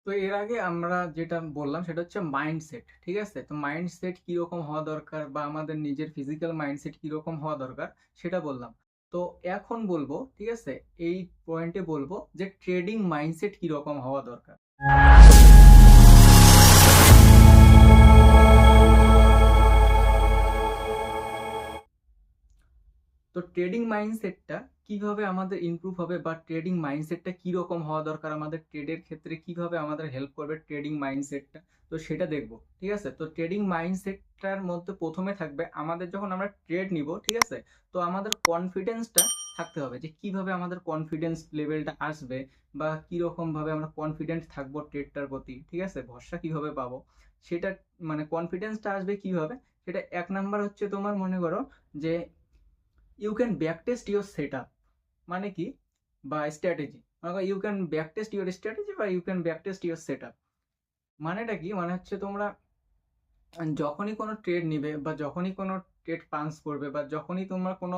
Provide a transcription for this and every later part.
তো এর আগে আমরা যেটা বললাম সেটা হচ্ছে মাইন্ডসেট, ঠিক আছে? তো মাইন্ডসেট কিরকম হওয়া দরকার বা আমাদের নিজের ফিজিক্যাল মাইন্ডসেট কিরকম হওয়া দরকার সেটা বললাম। তো এখন বলবো, ঠিক আছে, এই পয়েন্টে বলবো যে ট্রেডিং মাইন্ডসেট কিরকম হওয়া দরকার। তো ট্রেডিং মাইন্ডসেটটা কিভাবে আমাদের ইমপ্রুভ হবে বা ট্রেডিং মাইন্ডসেটটা কিরকম হওয়া দরকার, আমাদের ট্রেডের ক্ষেত্রে কিভাবে আমাদের হেল্প করবে ট্রেডিং মাইন্ডসেটটা, তো সেটা দেখবো, ঠিক আছে? তো ট্রেডিং মাইন্ডসেটটার মধ্যে প্রথমে থাকবে আমাদের যখন আমরা ট্রেড নিব, ঠিক আছে, তো আমাদের কনফিডেন্সটা থাকতে হবে যে কিভাবে আমাদের কনফিডেন্স লেভেলটা আসবে বা কিরকম ভাবে আমরা কনফিডেন্ট থাকবো ট্রেডটার প্রতি, ঠিক আছে, ভরসা কিভাবে পাবো সেটা, মানে কনফিডেন্সটা আসবে কিভাবে সেটা এক নাম্বার হচ্ছে তোমার মনে করো যে you can back test your set up, মানে কি, বা স্ট্র্যাটেজি, মানে you can back test your strategy বা you can back test your set up. মানেটা কি, মানে হচ্ছে তোমরা যখনই কোনো ট্রেড নিবে বা যখনই কোনো ট্রেড পাঞ্চ করবে বা যখনই তোমরা কোনো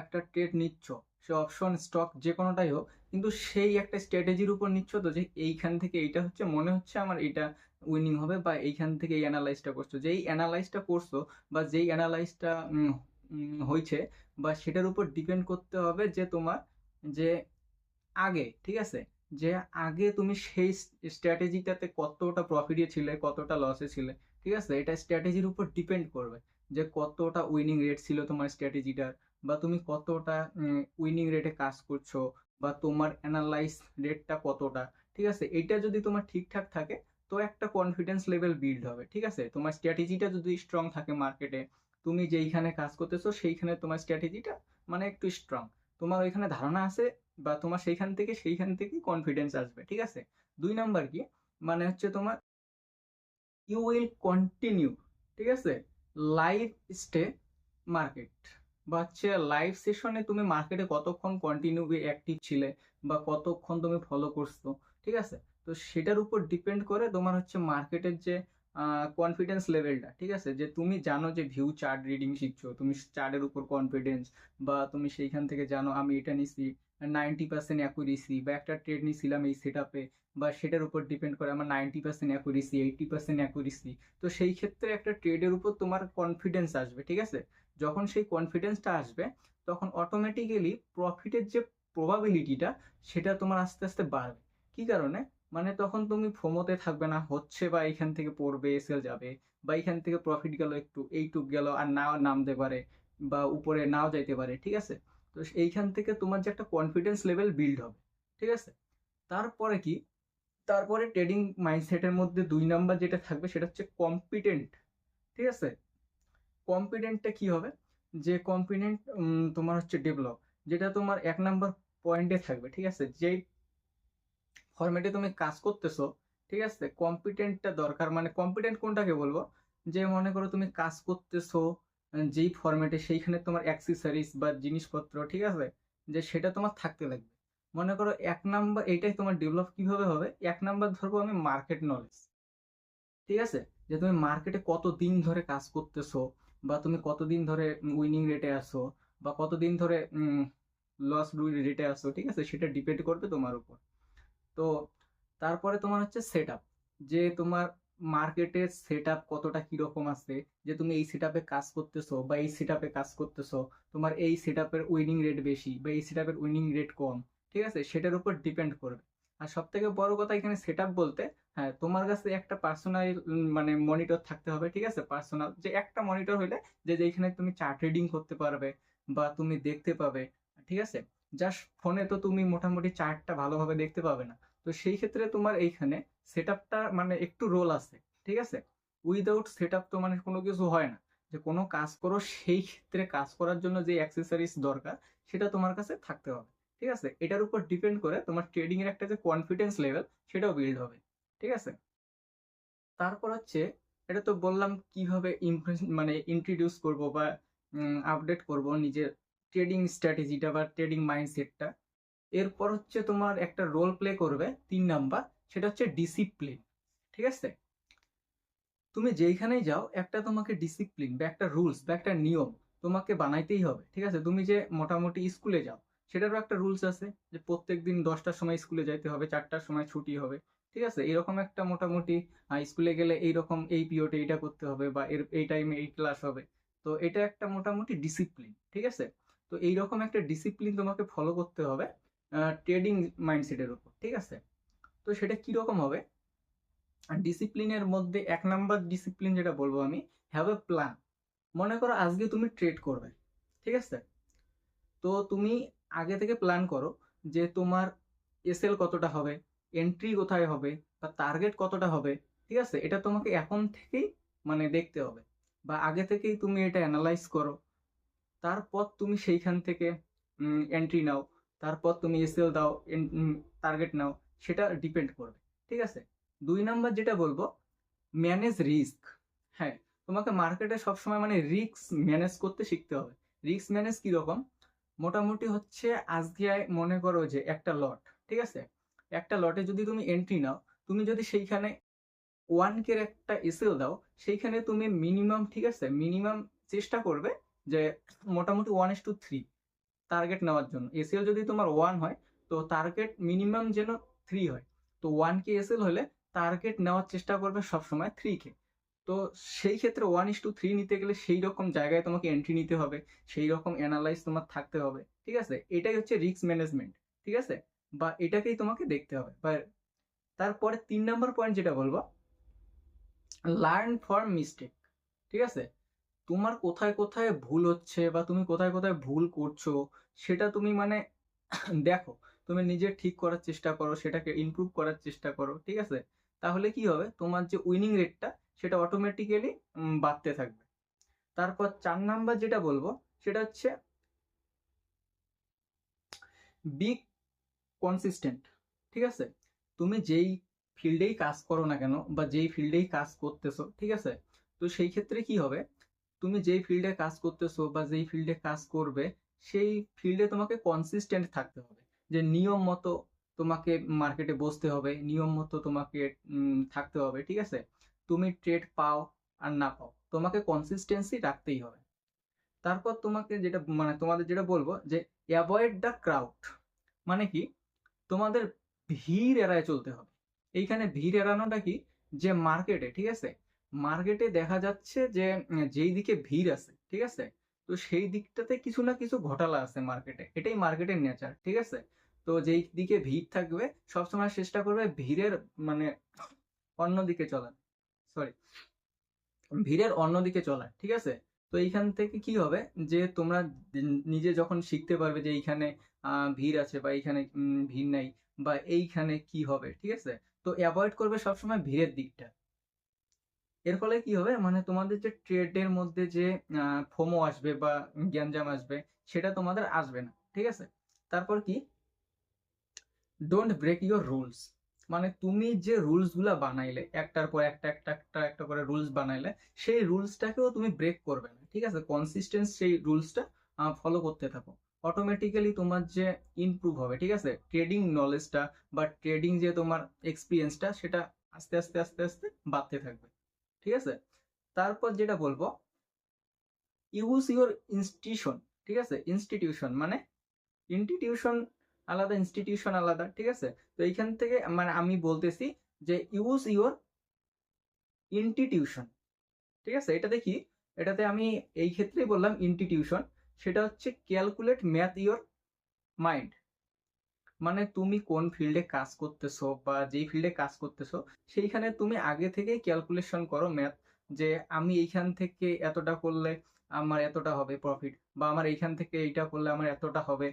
একটা ট্রেড নিচ্ছ, সে অপশন স্টক যে কোনোটাই হোক, কিন্তু সেই একটা স্ট্র্যাটেজির উপর নিচ্ছ, তো যে এইখান থেকে এইটা হচ্ছে মনে হচ্ছে আমার এইটা উইনিং হবে বা এইখান থেকে এই অ্যানালাইজটা করছো, যেই অ্যানালাইজটা করছো বা যেই অ্যানালাইজটা হয়েছে, বা সেটার উপর ডিপেন্ড করতে হবে যে তোমার যে আগে, ঠিক আছে, যে আগে তুমি সেই স্ট্র্যাটেজিটাতে কতটা প্রফিটে ছিলে কতটা লসে ছিলে, ঠিক আছে, এটা স্ট্র্যাটেজির উপর ডিপেন্ড করবে যে কতটা উইনিং রেট ছিল তোমার স্ট্র্যাটেজিটার, বা তুমি কতটা উইনিং রেটে কাজ করছো, বা তোমার অ্যানালাইজ রেটটা কতটা, ঠিক আছে, এটা যদি তোমার ঠিকঠাক থাকে তো একটা কনফিডেন্স লেভেল বিল্ড হবে, ঠিক আছে, তোমার স্ট্র্যাটেজিটা যদি স্ট্রং থাকে মার্কেটে, তুমি যেইখানে কাজ করতেছো সেইখানে তোমার স্ট্র্যাটেজিটা মানে একটু স্ট্রং, তোমার ওইখানে ধারণা আছে, বা তোমার সেইখান থেকেই কনফিডেন্স আসবে, ঠিক আছে। দুই নাম্বার কি, মানে হচ্ছে তোমার ইউ উইল কন্টিনিউ, ঠিক আছে, লাইভ স্টে মার্কেট, বা হচ্ছে লাইভ সেশনে তুমি মার্কেটে কতক্ষণ কন্টিনিউ অ্যাক্টিভ ছিলে বা কতক্ষণ তুমি ফলো করছো, ঠিক আছে, তো সেটার উপর ডিপেন্ড করে তোমার হচ্ছে মার্কেটের যে কনফিডেন্স লেভেলটা, ঠিক আছে, যে তুমি জানো যে ভিউ চার্ট রিডিং শিখছো, তুমি চার্টের উপর কনফিডেন্স, বা তুমি সেইখান থেকে জানো আমি এটা নিছি 90% অ্যাকুরেসি, বা একটা ট্রেড নিছিলাম এই সেট আপে, বা সেটার উপর ডিপেন্ড করে আমার 90% অ্যাকুরেসি, 80% অ্যাকুরেসি, তো সেই ক্ষেত্রে একটা ট্রেডের উপর তোমার কনফিডেন্স আসবে, ঠিক আছে, যখন সেই কনফিডেন্সটা আসবে তখন অটোমেটিক্যালি প্রফিটের যে প্রবাবিলিটিটা সেটা তোমার আস্তে আস্তে বাড়বে। কি কারণে, মানে তখন তুমি ফোমোতে থাকবে না, হচ্ছে বা এইখান থেকে পড়বে সেল যাবে, বা এইখান থেকে প্রফিট গেল একটু এইটুক গেল আর নাও নামতে পারে বা উপরে নাও যাইতে পারে, ঠিক আছে, তো এইখান থেকে তোমার যে একটা কনফিডেন্স লেভেল বিল্ড হবে, ঠিক আছে। তারপরে কি, তারপরে ট্রেডিং মাইন্ডসেটের মধ্যে দুই নাম্বার যেটা থাকবে সেটা হচ্ছে কম্পিটেন্ট, ঠিক আছে। কম্পিটেন্টটা কি হবে, যে কম্পিটেন্ট তোমার হচ্ছে ডেভেলপ, যেটা তোমার এক নাম্বার পয়েন্টে থাকবে, ঠিক আছে, যেই ফরম্যাটে তুমি কাজ করতেছো, ঠিক আছে, কম্পিটেন্টটা দরকার, মানে কম্পিটেন্ট কোনটাকে বলবো, যে মনে করো তুমি কাজ করতেছো যেই ফরম্যাটে সেইখানে তোমার অ্যাক্সেসরিজ বা জিনিসপত্র, ঠিক আছে, যে সেটা তোমার থাকতে লাগবে। মনে করো এক নাম্বার এইটাই তোমার ডেভেলপ কিভাবে হবে, এক নাম্বার ধরবো আমি মার্কেট নলেজ, ঠিক আছে, যে তুমি মার্কেটে কতদিন ধরে কাজ করতেছো, বা তুমি কতদিন ধরে উইনিং রেটে আসো, বা কতদিন ধরে লস রেটে আসো, ঠিক আছে, সেটা ডিপেন্ড করবে তোমার উপর। তো তারপরে তোমার হচ্ছে সেট আপ, যে তোমার মার্কেটের সেট আপ কতটা কিরকম আছে, যে তুমি এই সেট আপে কাজ করতেছো বা এই সেট আপে কাজ করতেছো, তোমার এই সেট আপের উইনিং রেট বেশি বা এই সেট আপের উইনিং রেট কম, ঠিক আছে, সেটার উপর ডিপেন্ড করবে। আর সব থেকে বড় কথা এখানে সেট আপ বলতে, হ্যাঁ, তোমার কাছে একটা পার্সোনাল মানে মনিটর থাকতে হবে, ঠিক আছে, পার্সোনাল যে একটা মনিটর হইলে যে যেখানে তুমি চার্ট রিডিং করতে পারবে বা তুমি দেখতে পাবে, ঠিক আছে, জাস্ট ফোনে তো তুমি মোটামুটি চার্টটা ভালোভাবে দেখতে পাবে না, তো সেই ক্ষেত্রে তোমার এইখানে সেট আপটা মানে একটু রোল আছে, ঠিক আছে, উইদাউট সেট আপ তো মানে কোনো কিছু হয় না, যে কোনো কাজ করো সেই ক্ষেত্রে কাজ করার জন্য যে অ্যাক্সেসরিজ দরকার সেটা তোমার কাছে থাকতে হবে, ঠিক আছে, এটার উপর ডিপেন্ড করে তোমার ট্রেডিং এর একটা যে কনফিডেন্স লেভেল সেটাও বিল্ড হবে, ঠিক আছে। তারপর হচ্ছে, এটা তো বললাম কিভাবে মানে ইন্ট্রোডিউস করব বা আপডেট করব নিজের ট্রেডিং স্ট্র্যাটেজিটা বা ট্রেডিং মাইন্ডসেটটা। এরপর হচ্ছে তোমার একটা রোল প্লে করবে তিন নাম্বার, সেটা হচ্ছে ডিসিপ্লিন, ঠিক আছে, তুমি যেইখানেই যাও একটা তোমাকে ডিসিপ্লিন বা একটা রুলস বা একটা নিয়ম তোমাকে বানাইতেই হবে, ঠিক আছে, তুমি যে মোটামুটি স্কুলে যাও সেটারও একটা রুলস আছে, যে প্রত্যেক দিন 10টার সময় স্কুলে যাইতে হবে, 4টার সময় ছুটি হবে, ঠিক আছে, এরকম একটা মোটামুটি স্কুলে গেলে এইরকম এই পিরিয়ডে এটা করতে হবে বা এই টাইমে এই ক্লাস হবে। তো এটা একটা মোটামুটি ডিসিপ্লিন, ঠিক আছে। তো এইরকম একটা ডিসিপ্লিন তোমাকে ফলো করতে হবে ট্রেডিং মাইন্ডসেটের উপর, ঠিক আছে। তো সেটা কিরকম হবে, ডিসিপ্লিনের মধ্যে 1 নাম্বার ডিসিপ্লিন যেটা বলবো আমি, হ্যাভ এ প্ল্যান। মনে করো আজকে তুমি ট্রেড করবে, ঠিক আছে। তো তুমি আগে থেকে প্ল্যান করো যে তোমার এসএল কতটা হবে, এন্ট্রি কোথায় হবে, বা টার্গেট কতটা হবে, ঠিক আছে। এটা তোমাকে এখন থেকেই মানে দেখতে হবে, বা আগে থেকেই তুমি এটা অ্যানালাইজ করো। তারপর তুমি সেইখান থেকে এন্ট্রি নাও, তারপর তুমি এসএল দাও, টার্গেট নাও, সেটা ডিপেন্ড করবে, ঠিক আছে। 2 নাম্বার যেটা বলবো, ম্যানেজ রিস্ক। হ্যাঁ, তোমাকে মার্কেটে সবসময় মানে রিস্ক ম্যানেজ করতে শিখতে হবে। রিস্ক ম্যানেজ কিরকম, মোটামুটি হচ্ছে আজকে মনে করো যে একটা লট, ঠিক আছে। একটা লটে যদি তুমি এন্ট্রি নাও, তুমি যদি সেইখানে 1K একটা এসএল দাও, সেইখানে তুমি মিনিমাম, ঠিক আছে, মিনিমাম চেষ্টা করবে যে মোটামুটি 1:3 টার্গেট নেওয়ার জন্য। এসএল যদি তোমার 1 হয়, তো টার্গেট মিনিমাম যেন 3 হয়। তো 1K এসএল হলে টার্গেট নেওয়ার চেষ্টা করবে সবসময় 3K। তো সেই ক্ষেত্রে 1:3 নিতে গেলে সেই রকম জায়গায় তোমাকে এন্ট্রি নিতে হবে, সেই রকম অ্যানালাইজ তোমার থাকতে হবে, ঠিক আছে। এটাই হচ্ছে রিস্ক ম্যানেজমেন্ট, ঠিক আছে, বা এটাকেই তোমাকে দেখতে হবে। বা তারপরে 3 নাম্বার পয়েন্ট যেটা বলবো, লার্ন ফর মিস্টেক, ঠিক আছে। তোমার কোথায় কোথায় ভুল হচ্ছে বা তুমি কোথায় কোথায় ভুল করছো, সেটা তুমি মানে দেখো, তুমি নিজে ঠিক করার চেষ্টা করো, সেটাকে ইমপ্রুভ করার চেষ্টা করো, ঠিক আছে। তাহলে কি হবে, তোমার যে উইনিং রেটটা সেটা অটোমেটিক্যালি বাড়তে থাকবে। তারপর 4 নাম্বার যেটা বলবো, সেটা হচ্ছে বি কনসিস্টেন্ট, ঠিক আছে। তুমি যেই ফিল্ডেই কাজ করো না কেন বা যেই ফিল্ডেই কাজ করতেছো, ঠিক আছে, তো সেই ক্ষেত্রে কি হবে, তুমি যেই ফিল্ডে কাজ করতেছো বা যেই ফিল্ডে কাজ করবে, সেই ফিল্ডে তোমাকে কনসিস্টেন্ট থাকতে হবে। যে নিয়ম মতো তোমাকে মার্কেটে বসতে হবে, নিয়ম মতো তোমাকে থাকতে হবে, ঠিক আছে। তুমি ট্রেড পাও আর না পাও, তোমাকে কনসিস্টেন্সি রাখতেই হবে। তারপর তোমাকে যেটা মানে তোমাদের যেটা বলবো যে অ্যাভয়েড দ্য ক্রাউড। মানে কি, তোমাদের ভিড় এড়ায় চলতে হবে। এইখানে ভিড় এড়ানোটা কি, যে মার্কেটে, ঠিক আছে, মার্কেটে দেখা যাচ্ছে যে যেই দিকে ভিড় আছে, ঠিক আছে, তো সেই দিকটাতে কিছু না কিছু ঘোটালা আছে মার্কেটে, এটাই মার্কেটের নেচার, ঠিক আছে। তো যেই দিকে ভিড় থাকবে সবসময় চেষ্টা করবে ভিড়ের মানে অন্যদিকে চলার, সরি, ভিড়ের অন্যদিকে চলার, ঠিক আছে। তো এইখান থেকে কি হবে, যে তোমরা নিজে যখন শিখতে পারবে যে এইখানে ভিড় আছে বা এইখানে ভিড় নাই, বা এইখানে কি হবে, ঠিক আছে। তো অ্যাভয়েড করবে সবসময় ভিড়ের দিকটা। এর ফলে কি হবে, মানে তোমাদের যে ট্রেডের মধ্যে যে ফোমো আসবে বা গ্যাঞ্জাম আসবে, সেটা তোমাদের আসবে না, ঠিক আছে। তারপর কি, ডোন্ট ব্রেক ইউর রুলস। মানে তুমি যে রুলস গুলা বানাইলে, একটার পর একটা একটা একটা একটা করে রুলস বানাইলে, সেই রুলসটাকেও তুমি ব্রেক করবে না, ঠিক আছে। কনসিস্টেন্স সেই রুলসটা ফলো করতে থাকো, অটোমেটিক্যালি তোমার যে ইমপ্রুভ হবে, ঠিক আছে, ট্রেডিং নলেজটা বা ট্রেডিং যে তোমার এক্সপিরিয়েন্সটা, সেটা আস্তে আস্তে আস্তে আস্তে বাড়তে থাকবে, ঠিক আছে। তারপর যেটা বলবো, ইউজ ইউর ইনস্টিটিউশন, ঠিক আছে। ইনস্টিটিউশন মানে ইনস্টিটিউশন আলাদা, ইনস্টিটিউশন আলাদা, ঠিক আছে। তো এইখান থেকে মানে আমি বলতেছি যে ইউজ ইউর ইনস্টিটিউশন, ঠিক আছে। এটাতে কি, এটাতে আমি এই ক্ষেত্রেই বললাম ইনস্টিটিউশন, সেটা হচ্ছে ক্যালকুলেট ম্যাথ ইউর মাইন্ড। মানে তুমি কোন ফিল্ডে কাজ করতেছো বা যেই ফিল্ডে কাজ করতেছো, সেইখানে তুমি আগে থেকেই ক্যালকুলেশন করো ম্যাথ, যে আমি এইখান থেকে এতটা করলে আমার এতটা হবে প্রফিট, বা আমার এইখান থেকে এইটা করলে আমার এতটা হবে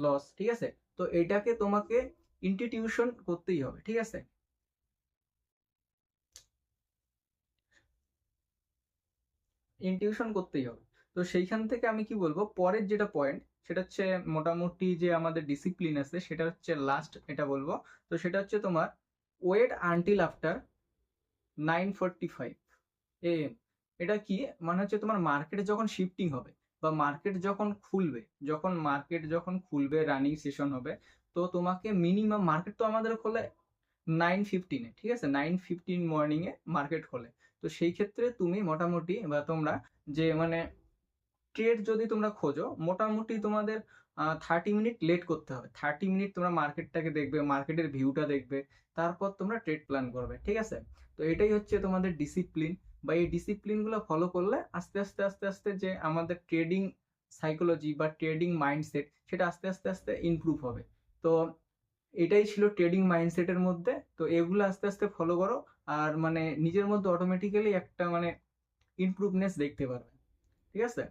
লস, ঠিক আছে। তো এটাকে তোমাকে ইনস্টিটিউশন করতেই হবে, ঠিক আছে, ইনটিউশন করতেই হবে। তো সেইখান থেকে আমি কি বলবো, পরের যেটা পয়েন্ট, সেটা হচ্ছে মোটামুটি যে আমাদের ডিসিপ্লিন আছে, সেটা হচ্ছে লাস্ট এটা বলবো। তো সেটা হচ্ছে তোমার ওয়েট আনটিল আফটার 9:45 AM। এটা কি, মানে হচ্ছে তোমার মার্কেট যখন শিফটিং হবে বা মার্কেট যখন খুলবে, যখন মার্কেট যখন খুলবে, রানিং সেশন হবে, তো তোমাকে মিনিমাম, মার্কেট তো আমাদের খোলে 9:15-এ, ঠিক আছে, 9:15 মর্নিং এ মার্কেট খোলে। তো সেই ক্ষেত্রে তুমি মোটামুটি বা তোমরা যে মানে ট্রেড যদি তোমরা খোঁজো, মোটামুটি তোমাদের 30 মিনিট লেট করতে হবে। 30 মিনিট তোমরা মার্কেটটাকে দেখবে, মার্কেটের ভিউটা দেখবে, তারপর তোমরা ট্রেড প্ল্যান করবে, ঠিক আছে? তো এটাই হচ্ছে তোমাদের ডিসিপ্লিন, বা এই ডিসিপ্লিনগুলো ফলো করলে আস্তে আস্তে আস্তে আস্তে যে আমাদের ট্রেডিং সাইকোলজি বা ট্রেডিং মাইন্ডসেট সেটা আস্তে আস্তে আস্তে ইমপ্রুভ হবে। তো এটাই ছিল ট্রেডিং মাইন্ডসেটের মধ্যে। তো এগুলো আস্তে আস্তে ফলো করো, আর মানে নিজের মধ্যে অটোমেটিক্যালি একটা মানে ইমপ্রুভনেস দেখতে পারবে, ঠিক আছে?